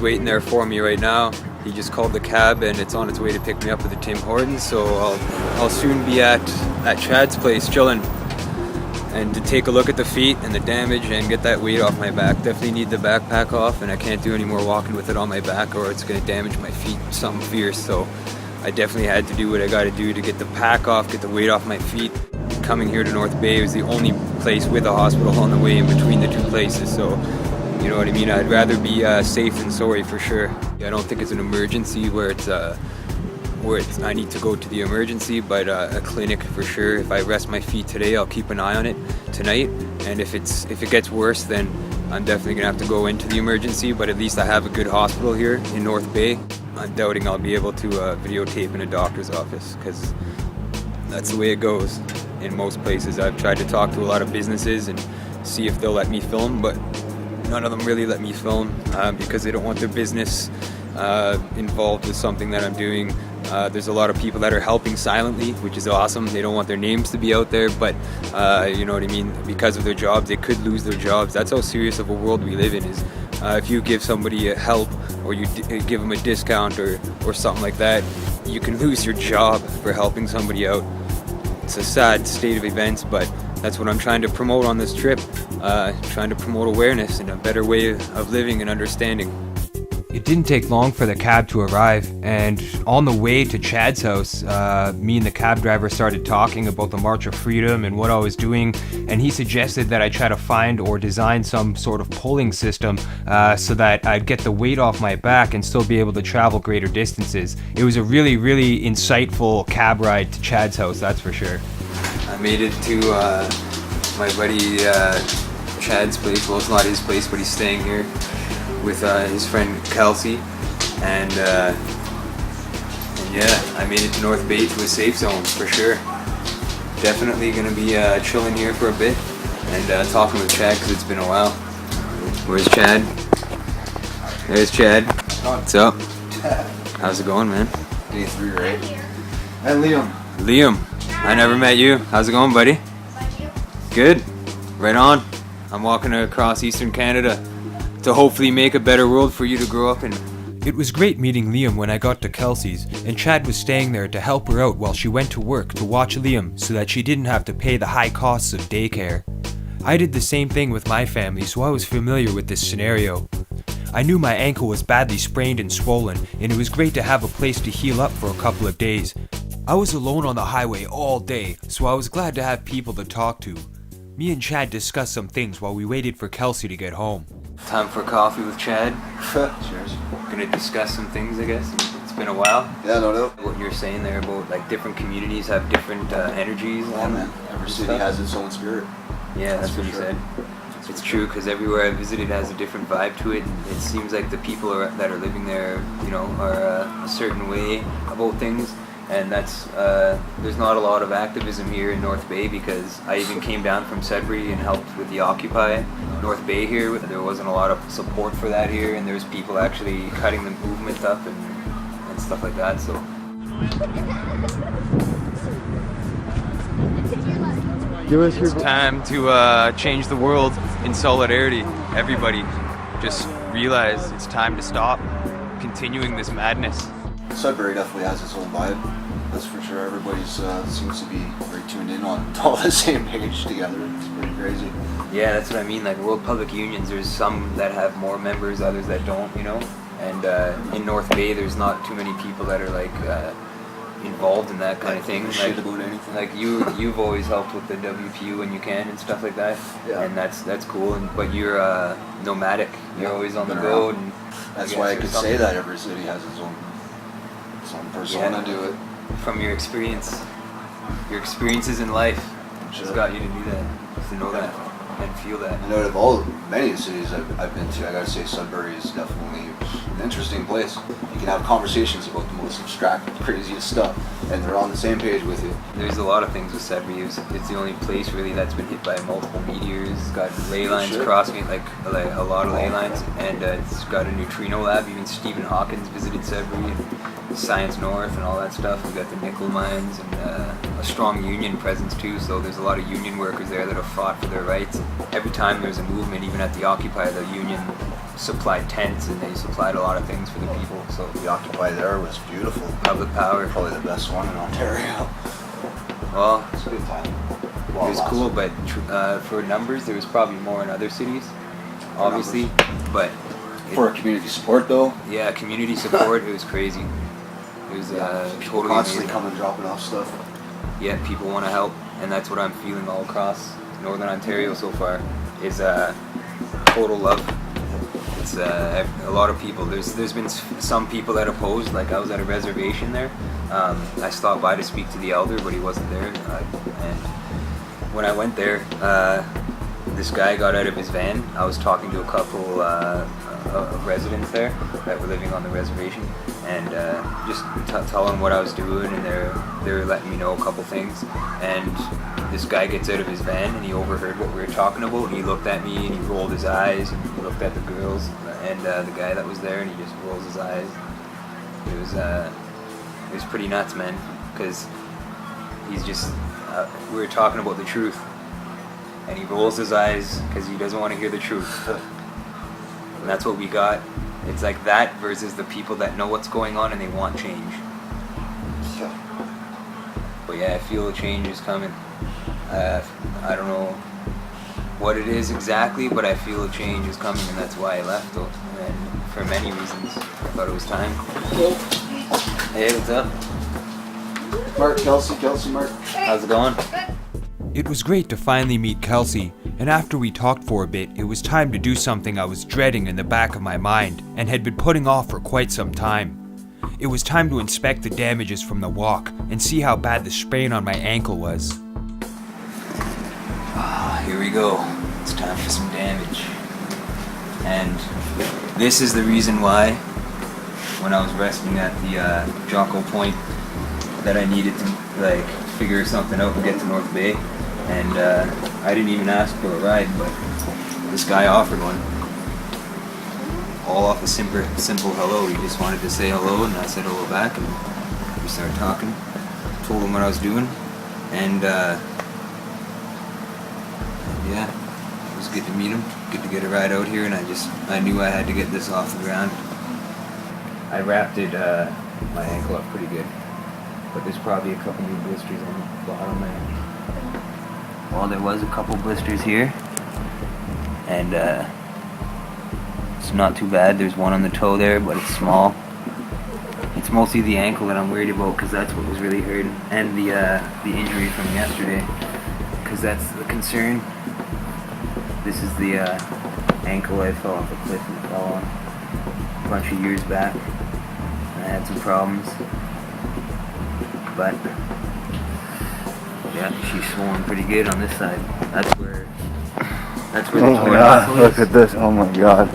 waiting there for me right now. He just called the cab and it's on its way to pick me up at the Tim Hortons. So I'll soon be at Chad's place chilling, and to take a look at the feet and the damage and get that weight off my back. Definitely need the backpack off, and I can't do any more walking with it on my back or it's going to damage my feet something fierce. So I definitely had to do what I got to do to get the pack off, get the weight off my feet. Coming here to North Bay was the only place with a hospital on the way in between the two places. So you know what I mean? I'd rather be safe than sorry, for sure. I don't think it's an emergency where I need to go to the emergency, but a clinic for sure. If I rest my feet today, I'll keep an eye on it tonight, and if it gets worse, then I'm definitely gonna have to go into the emergency. But at least I have a good hospital here in North Bay. I'm doubting I'll be able to videotape in a doctor's office, because that's the way it goes in most places. I've tried to talk to a lot of businesses and see if they'll let me film, but none of them really let me film because they don't want their business involved with something that I'm doing. There's a lot of people that are helping silently, which is awesome. They don't want their names to be out there, but you know what I mean? Because of their jobs, they could lose their jobs. That's how serious of a world we live in. Is if you give somebody a help, or you give them a discount or something like that, you can lose your job for helping somebody out. It's a sad state of events, but that's what I'm trying to promote on this trip. Trying to promote awareness and a better way of living and understanding. It didn't take long for the cab to arrive, and on the way to Chad's house, me and the cab driver started talking about the March of Freedom and what I was doing, and he suggested that I try to find or design some sort of pulling system so that I'd get the weight off my back and still be able to travel greater distances. It was a really, really insightful cab ride to Chad's house, that's for sure. I made it to my buddy Chad's place. Well, it's not his place, but he's staying here with his friend Kelsey, and yeah, I made it to North Bay, to a safe zone for sure. Definitely gonna be chilling here for a bit and talking with Chad, because it's been a while. Where's Chad? There's Chad. What's up? How's it going, man? Day 3, right? And Liam, I never met you. How's it going, buddy? Good. Right on. I'm walking across Eastern Canada to hopefully make a better world for you to grow up in. It was great meeting Liam when I got to Kelsey's, and Chad was staying there to help her out while she went to work to watch Liam so that she didn't have to pay the high costs of daycare. I did the same thing with my family, so I was familiar with this scenario. I knew my ankle was badly sprained and swollen, and it was great to have a place to heal up for a couple of days. I was alone on the highway all day, so I was glad to have people to talk to. Me and Chad discussed some things while we waited for Kelsey to get home. Time for coffee with Chad. Cheers. Gonna discuss some things, I guess. It's been a while. Yeah, no doubt. What you're saying there about like different communities have different energies. Yeah, man. Every city has its own spirit. Yeah, that's what you said. It's true, because everywhere I visited has a different vibe to it. It seems like the people that are living there, you know, are a certain way about things. And that's there's not a lot of activism here in North Bay, because I even came down from Sudbury and helped with the Occupy North Bay here. There wasn't a lot of support for that here, and there's people actually cutting the movement up and stuff like that. So it's time to change the world in solidarity. Everybody just realize it's time to stop continuing this madness. Sudbury definitely has its own vibe. That's for sure. Everybody's seems to be very tuned in on all the same page together. It's pretty crazy. Yeah, that's what I mean. Like World Public Unions, there's some that have more members, others that don't, you know. And in North Bay, there's not too many people that are like involved in that kind of thing. Shit about anything. Like you've always helped with the WPU when you can and stuff like that. Yeah. And that's cool. But you're nomadic. You're always on the Been go. around. And That's why I could say that every city has its own persona to it. From your experiences in life, has got you to do that, to know that and feel that. And out of many cities I've been to, I gotta say Sudbury is definitely an interesting place. You can have conversations about the most abstract, craziest stuff, and they're on the same page with you. There's a lot of things with Sudbury. It's the only place really that's been hit by multiple meteors. It's got ley lines crossing it, like a lot of ley lines, and it's got a neutrino lab. Even Stephen Hawkins visited Sudbury, and Science North, and all that stuff. We've got the nickel mines and a strong union presence too. So there's a lot of union workers there that have fought for their rights. Every time there's a movement, even at the Occupy, the union supplied tents and they supplied a lot of things for the people. So The Occupy there was beautiful. public power. Probably the best one in Ontario. Well, It's a good time. it was cool, but for numbers, there was probably more in other cities, obviously. But For community support though, yeah, community support, it was crazy. It was people totally constantly amazing. coming dropping off stuff. Yeah, people want to help, and that's what I'm feeling all across Northern Ontario so far, is total love. It's a lot of people. There's been some people that opposed, like I was at a reservation there. I stopped by to speak to the elder, but he wasn't there. And when I went there, this guy got out of his van. I was talking to a couple of residents there that were living on the reservation, and just telling what I was doing, and they were letting me know a couple things. And this guy gets out of his van, and he overheard what we were talking about, and he looked at me, and he rolled his eyes, and he looked at the girls, and the guy that was there, and he just rolls his eyes. It was pretty nuts, man, because he's just, we were talking about the truth, and he rolls his eyes because he doesn't want to hear the truth. And that's what we got. It's like that versus the people that know what's going on and they want change. But yeah, I feel a change is coming. I don't know what it is exactly, but I feel a change is coming, and that's why I left, though. And for many reasons, I thought it was time. Hey, what's up? Mark, Kelsey, Mark. How's it going? It was great to finally meet Kelsey, and after we talked for a bit, it was time to do something I was dreading in the back of my mind and had been putting off for quite some time. It was time to inspect the damages from the walk and see how bad the sprain on my ankle was. Here we go. It's time for some damage. And this is the reason why, when I was resting at the Jocko Point, that I needed to figure something out and get to North Bay. And I didn't even ask for a ride, but this guy offered one. All off a simple hello. He just wanted to say hello, and I said hello back, and we started talking. Told him what I was doing, and yeah, it was good to meet him. Good to get a ride out here, and I knew I had to get this off the ground. I wrapped my ankle up pretty good, but there's probably a couple new blisters on the bottom there. Well, there was a couple blisters here, and it's not too bad. There's one on the toe there, but it's small. It's mostly the ankle that I'm worried about, because that's what was really hurting, and the injury from yesterday, because that's the concern. This is the ankle I fell off a cliff and fell on a bunch of years back, and I had some problems, but yeah, she's swollen pretty good on this side. That's where the torn muscle is. Look at this! Oh my god!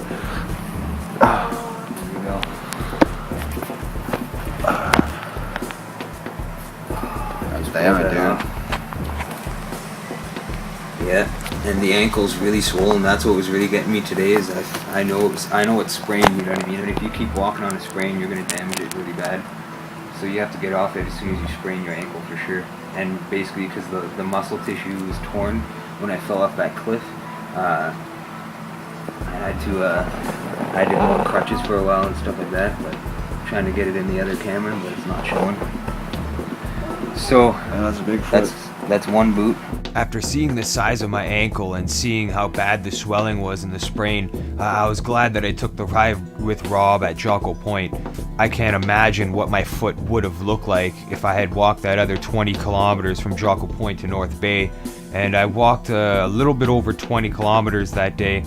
There we go. Damn it, dude. Yeah, and the ankle's really swollen. That's what was really getting me today. Is I know it's sprained. You know what I mean? And if you keep walking on a sprain, you're gonna damage it really bad. So you have to get off it as soon as you sprain your ankle for sure. And basically, because the muscle tissue was torn when I fell off that cliff, I had to go on crutches for a while and stuff like that. But I'm trying to get it in the other camera, but it's not showing. So And that's a big foot. that's one boot. After seeing the size of my ankle and seeing how bad the swelling was in the sprain, I was glad that I took the ride with Rob at Jocko Point. I can't imagine what my foot would have looked like if I had walked that other 20 kilometers from Jocko Point to North Bay. And I walked a little bit over 20 kilometers that day,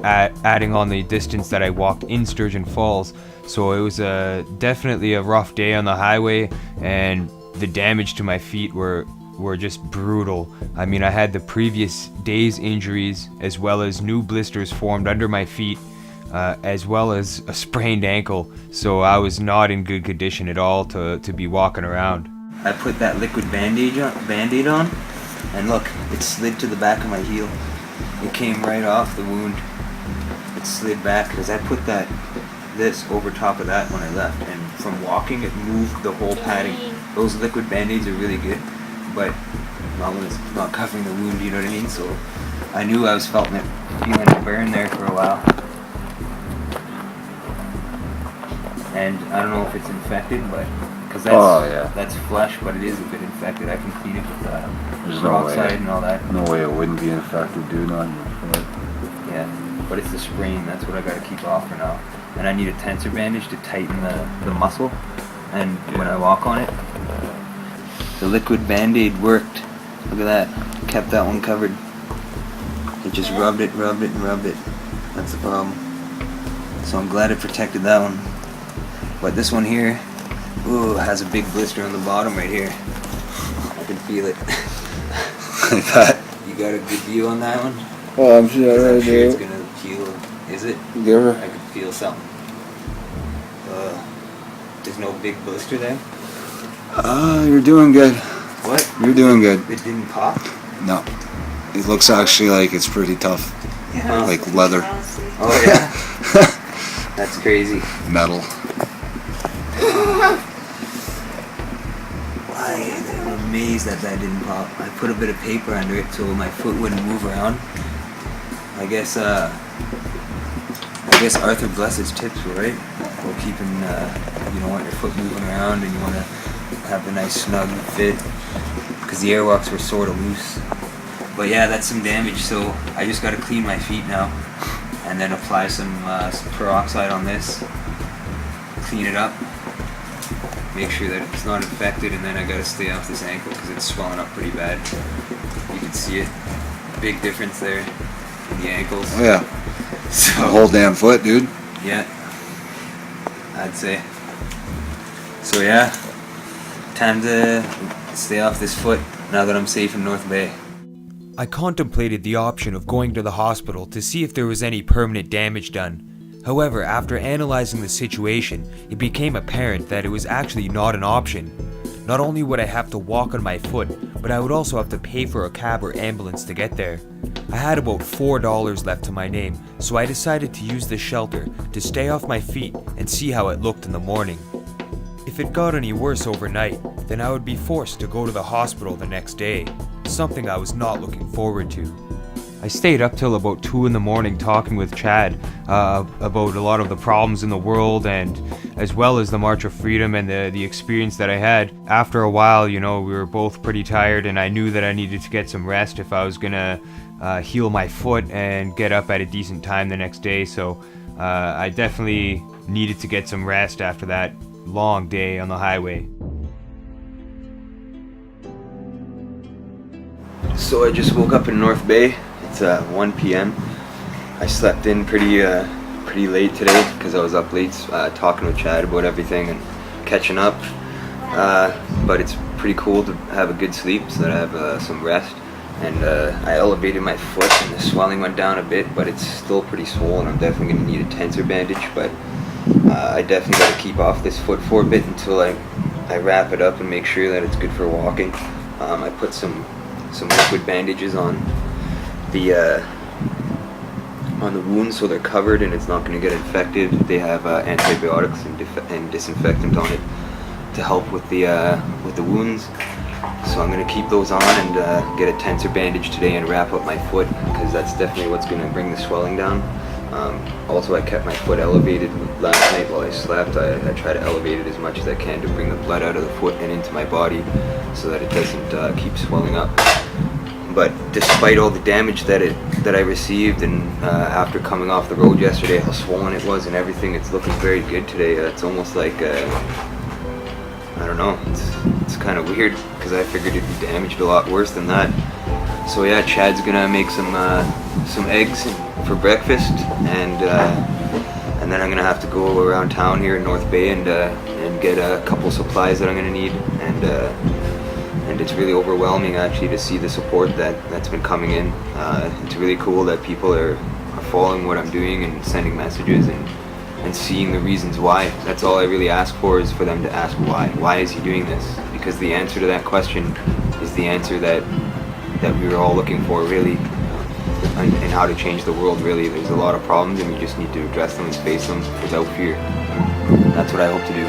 adding on the distance that I walked in Sturgeon Falls. So it was definitely a rough day on the highway, and the damage to my feet were just brutal. I mean, I had the previous day's injuries, as well as new blisters formed under my feet, as well as a sprained ankle, so I was not in good condition at all to be walking around. I put that liquid band-aid on, and look, it slid to the back of my heel. It came right off the wound. It slid back because I put this over top of that when I left, and from walking it moved the whole padding. Those liquid band-aids are really good, but not when it's not covering the wound, you know what I mean? So I knew I was feeling it burn there for a while. And I don't know if it's infected, but because that's flesh, but it is a bit infected. I can clean it with There's no peroxide way. and all that. No way it wouldn't be infected, dude, on your foot. Yeah, but it's the sprain. That's what I got to keep off for now. And I need a tensor bandage to tighten the muscle. And when I walk on it, the liquid band-aid worked. Look at that. Kept that one covered. It just rubbed it. That's the problem. So I'm glad it protected that one. But this one here, ooh, has a big blister on the bottom right here. I can feel it. You got a good view on that one? Oh, I'm sure I'm sure it's gonna heal. Is it? Give her. I can feel something. There's no big blister there? You're doing good. What? You're doing good. It didn't pop? No. It looks actually like it's pretty tough. Yeah. Like leather. Oh yeah. That's crazy. Metal. I'm amazed that didn't pop. I put a bit of paper under it so my foot wouldn't move around. I guess Arthur Bless's tips were right. Well, keeping you don't want your foot moving around, and you want to have a nice snug fit because the airwalks were sort of loose. But yeah, that's some damage. So I just got to clean my feet now, and then apply some peroxide on this. Clean it up. Make sure that it's not infected, and then I gotta stay off this ankle because it's swelling up pretty bad. You can see it. Big difference there in the ankles. Oh yeah. So, The whole damn foot, dude. yeah, I'd say. So yeah, time to stay off this foot now that I'm safe in North Bay. I contemplated the option of going to the hospital to see if there was any permanent damage done. However, after analyzing the situation, it became apparent that it was actually not an option. Not only would I have to walk on my foot, but I would also have to pay for a cab or ambulance to get there. I had about $4 left to my name, so I decided to use the shelter to stay off my feet and see how it looked in the morning. If it got any worse overnight, then I would be forced to go to the hospital the next day, something I was not looking forward to. I stayed up till about 2 in the morning talking with Chad about a lot of the problems in the world, and as well as the March of Freedom and the experience that I had. After a while, you know, we were both pretty tired, and I knew that I needed to get some rest if I was gonna heal my foot and get up at a decent time the next day. So I definitely needed to get some rest after that long day on the highway. So I just woke up in North Bay. It's 1 p.m. I slept in pretty late today because I was up late talking with Chad about everything and catching up. But it's pretty cool to have a good sleep so that I have some rest. And I elevated my foot and the swelling went down a bit, but it's still pretty swollen. I'm definitely going to need a tensor bandage, but I definitely got to keep off this foot for a bit until I wrap it up and make sure that it's good for walking. I put some liquid bandages on the wounds so they're covered and it's not going to get infected. They have antibiotics and disinfectant on it to help with the wounds. So I'm going to keep those on and get a tensor bandage today and wrap up my foot because that's definitely what's going to bring the swelling down. Also, I kept my foot elevated last night while I slept. I try to elevate it as much as I can to bring the blood out of the foot and into my body so that it doesn't keep swelling up. But despite all the damage that I received, and after coming off the road yesterday, how swollen it was and everything, it's looking very good today. It's almost like, I don't know, it's kind of weird because I figured it'd be damaged a lot worse than that. So yeah, Chad's gonna make some eggs for breakfast, and then I'm gonna have to go around town here in North Bay and get a couple supplies that I'm gonna need, and it's really overwhelming actually to see the support that's been coming in. It's really cool that people are following what I'm doing and sending messages and seeing the reasons why. That's all I really ask for, is for them to ask why. Why is he doing this? Because the answer to that question is the answer that we were all looking for, really, and how to change the world, really. There's a lot of problems and we just need to address them and face them without fear. That's what I hope to do.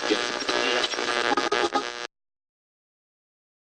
Yeah.